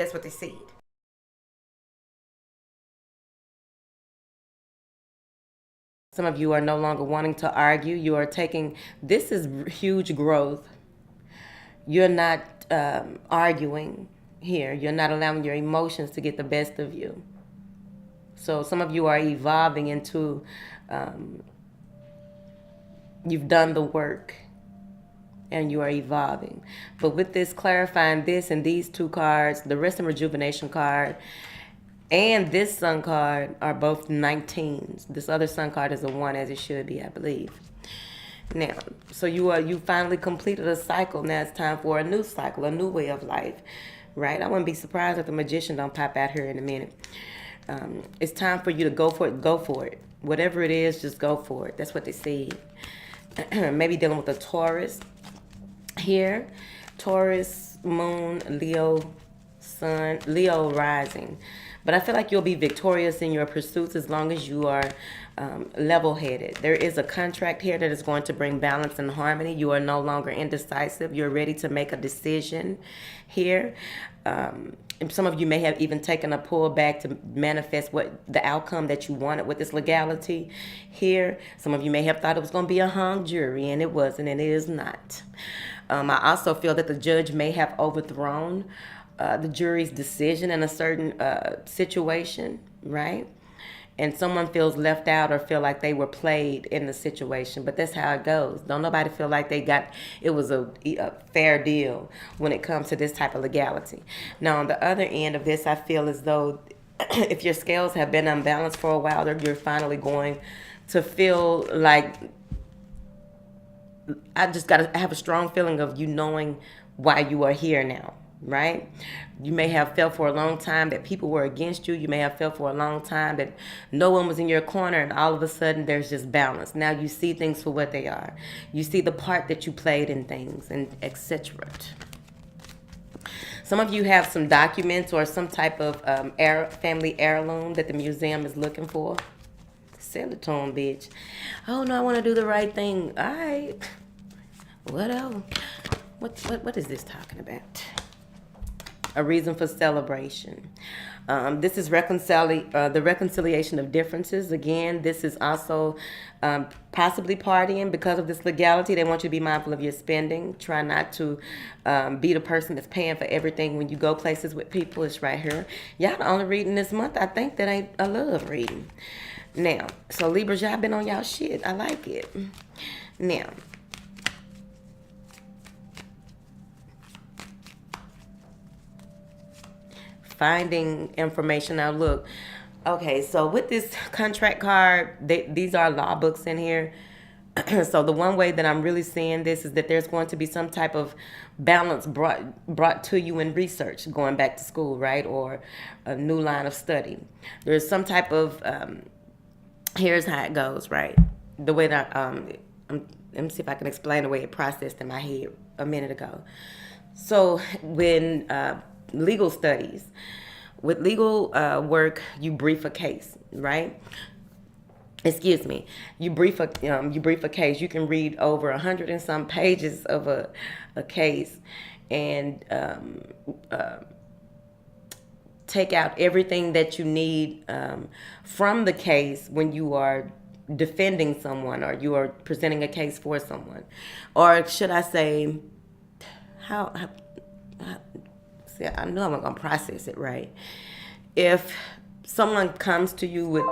That's what they said. Some of you are no longer wanting to argue. You are taking, this is huge growth. You're not arguing here. You're not allowing your emotions to get the best of you. So some of you are evolving into, you've done the work and you are evolving. But with this clarifying this and these two cards, the rest and rejuvenation card and this sun card are both 19s. This other sun card is a 1, as it should be, I believe. Now, so you finally completed a cycle. Now it's time for a new cycle, a new way of life, right? I wouldn't be surprised if the magician don't pop out here in a minute. It's time for you to go for it. Go for it. Whatever it is, just go for it. That's what they said. Maybe dealing with a Taurus here. Taurus, moon, Leo, sun, Leo rising. But I feel like you'll be victorious in your pursuits as long as you are level-headed. There is a contract here that is going to bring balance and harmony. You are no longer indecisive. You're ready to make a decision here. And some of you may have even taken a pull back to manifest what the outcome that you wanted with this legality here. Some of you may have thought it was going to be a hung jury, and it wasn't, and it is not. I also feel that the judge may have overthrown the jury's decision in a certain situation, right? And someone feels left out or feel like they were played in the situation. But that's how it goes. Don't nobody feel like it was a fair deal when it comes to this type of legality. Now, on the other end of this, I feel as though if your scales have been unbalanced for a while, you're finally going to feel like, I have a strong feeling of you knowing why you are here now. Right? You may have felt for a long time that people were against you. You may have felt for a long time that no one was in your corner, and all of a sudden there's just balance. Now you see things for what they are. You see the part that you played in things, and etc. Some of you have some documents or some type of family heirloom that the museum is looking for. Sell it to them, bitch. Oh no, I want to do the right thing. All right. Whatever. What is this talking about? A reason for celebration. This is the reconciliation of differences. Again, this is also possibly partying because of this legality. They want you to be mindful of your spending. Try not to be the person that's paying for everything when you go places with people. It's right here. Y'all the only reading this month, I think, that ain't a love reading. Now, so Libras, y'all been on y'all shit. I like it. Now, finding information. Now look, okay, so with this contract card, these are law books in here. So the one way that I'm really seeing this is that there's going to be some type of balance brought to you in research, going back to school, right? Or a new line of study. There's some type of, here's how it goes, right? The way that, let me see if I can explain the way it processed in my head a minute ago. So when legal studies, with legal work, you brief a case, right? Excuse me. You brief a case. You can read over 100 and some pages of a case, and take out everything that you need from the case when you are defending someone or you are presenting a case for someone, or should I say, how see, I know I'm gonna process it right. If someone comes to you with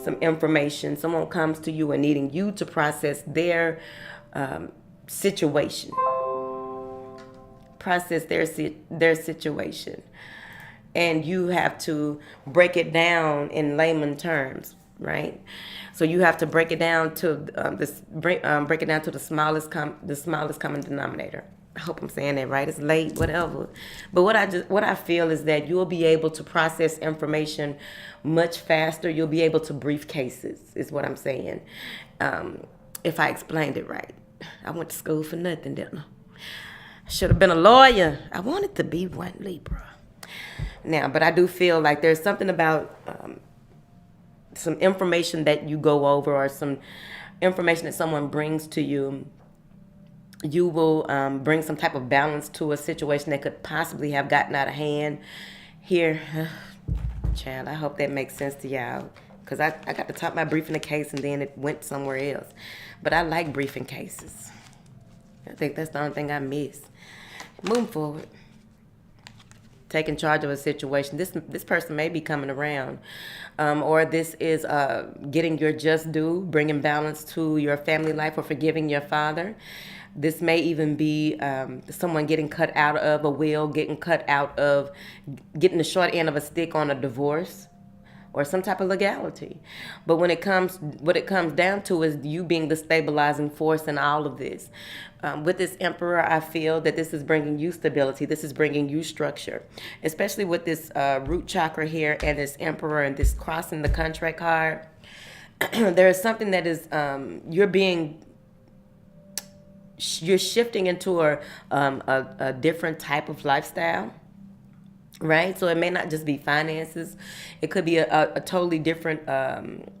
some information, someone comes to you and needing you to process their situation, and you have to break it down in layman terms, right? So you have to break it down to break it down to the smallest common denominator. I hope I'm saying that right. It's late, whatever. But what I feel is that you'll be able to process information much faster. You'll be able to brief cases, is what I'm saying. If I explained it right. I went to school for nothing, didn't I? I should have been a lawyer. I wanted to be one, Libra. Now, but I do feel like there's something about some information that you go over, or some information that someone brings to you You will bring some type of balance to a situation that could possibly have gotten out of hand here. Child, I hope that makes sense to y'all. Because I got to talk about briefing the case and then it went somewhere else. But I like briefing cases. I think that's the only thing I miss. Moving forward. Taking charge of a situation. This person may be coming around. Or this is getting your just due, bringing balance to your family life, or forgiving your father. This may even be someone getting cut out of a will, getting the short end of a stick on a divorce or some type of legality. But what it comes down to is you being the stabilizing force in all of this. With this Emperor, I feel that this is bringing you stability. This is bringing you structure, especially with this root chakra here and this Emperor and this crossing the contract card. There is something that is you're shifting into a different type of lifestyle. Right? So it may not just be finances. It could be a totally different,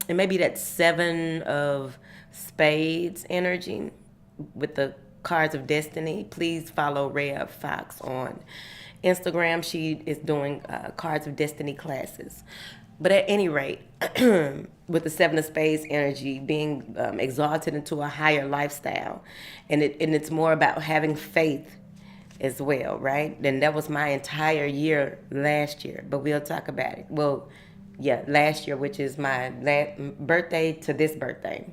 it may be that 7 of spades energy with the cards of destiny. Please follow Rhea Fox on Instagram. She is doing cards of destiny classes. But at any rate, with the 7 of spades energy being exalted into a higher lifestyle, and it's more about having faith as well, right? And that was my entire year last year, but we'll talk about it. Well, yeah, last year, which is my birthday to this birthday.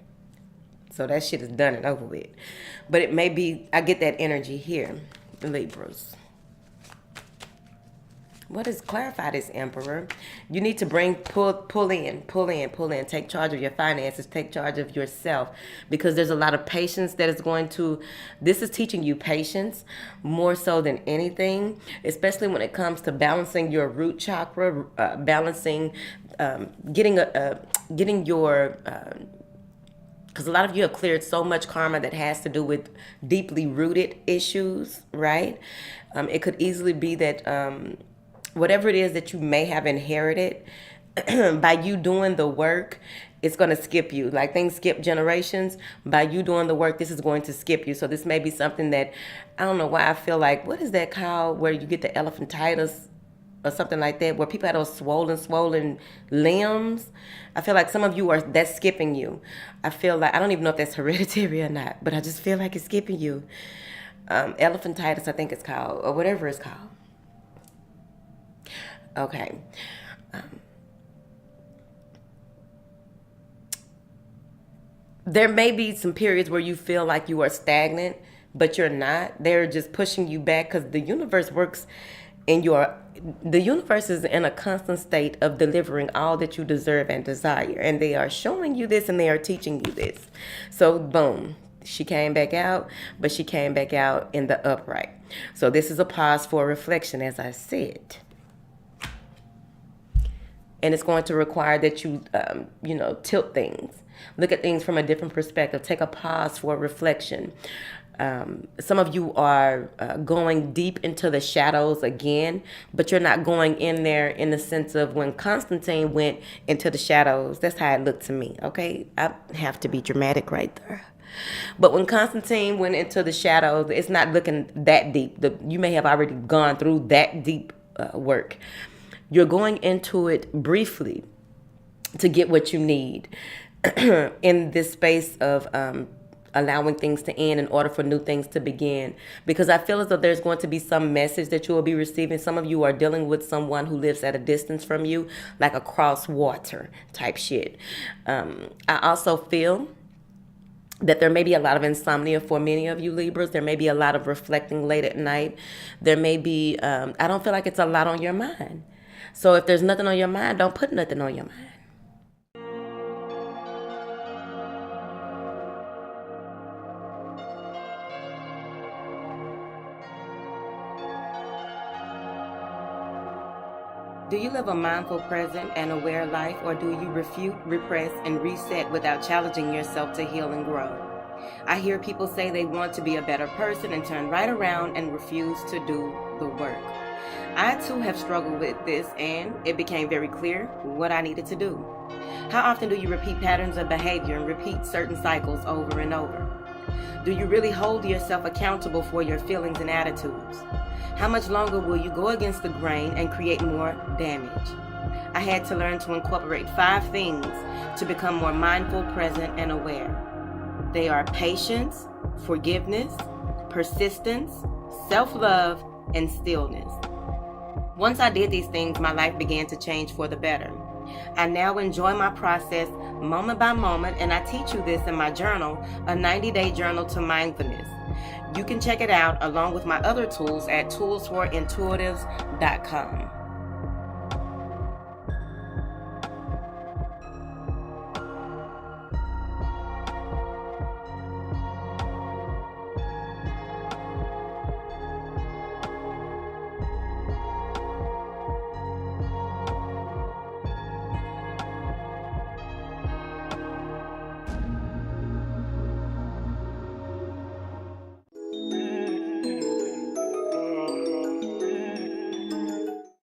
So that shit is done and over with. But it may be, I get that energy here, Libras. What is clarify this, Emperor? You need to pull in. Take charge of your finances. Take charge of yourself, because there's a lot of patience that is this is teaching you patience more so than anything, especially when it comes to balancing your root chakra, getting your, because a lot of you have cleared so much karma that has to do with deeply rooted issues, right? It could easily be that, whatever it is that you may have inherited, by you doing the work, it's going to skip you. Like things skip generations. By you doing the work, this is going to skip you. So this may be something that, I don't know why I feel like, what is that called where you get the elephantitis or something like that, where people have those swollen limbs? I feel like some of you that's skipping you. I feel like, I don't even know if that's hereditary or not, but I just feel like it's skipping you. Elephantitis, I think it's called, or whatever it's called. Okay. There may be some periods where you feel like you are stagnant, but you're not. They're just pushing you back, because the universe the universe is in a constant state of delivering all that you deserve and desire. And they are showing you this and they are teaching you this. So boom. She came back out, but she came back out in the upright. So this is a pause for reflection, as I said. And it's going to require that you, tilt things. Look at things from a different perspective. Take a pause for reflection. Some of you are going deep into the shadows again, but you're not going in there in the sense of when Constantine went into the shadows. That's how it looked to me, okay? I have to be dramatic right there. But when Constantine went into the shadows, it's not looking that deep. You may have already gone through that deep work. You're going into it briefly to get what you need in this space of allowing things to end in order for new things to begin. Because I feel as though there's going to be some message that you will be receiving. Some of you are dealing with someone who lives at a distance from you, like across water type shit. I also feel that there may be a lot of insomnia for many of you Libras. There may be a lot of reflecting late at night. There may be, I don't feel like it's a lot on your mind. So if there's nothing on your mind, don't put nothing on your mind. Do you live a mindful, present, and aware life, or do you refute, repress, and reset without challenging yourself to heal and grow? I hear people say they want to be a better person and turn right around and refuse to do the work. I too have struggled with this, and it became very clear what I needed to do. How often do you repeat patterns of behavior and repeat certain cycles over and over? Do you really hold yourself accountable for your feelings and attitudes? How much longer will you go against the grain and create more damage? I had to learn to incorporate 5 things to become more mindful, present, and aware. They are patience, forgiveness, persistence, self-love, and stillness. Once I did these things, my life began to change for the better. I now enjoy my process moment by moment, and I teach you this in my journal, a 90-day journal to mindfulness. You can check it out along with my other tools at toolsforintuitives.com.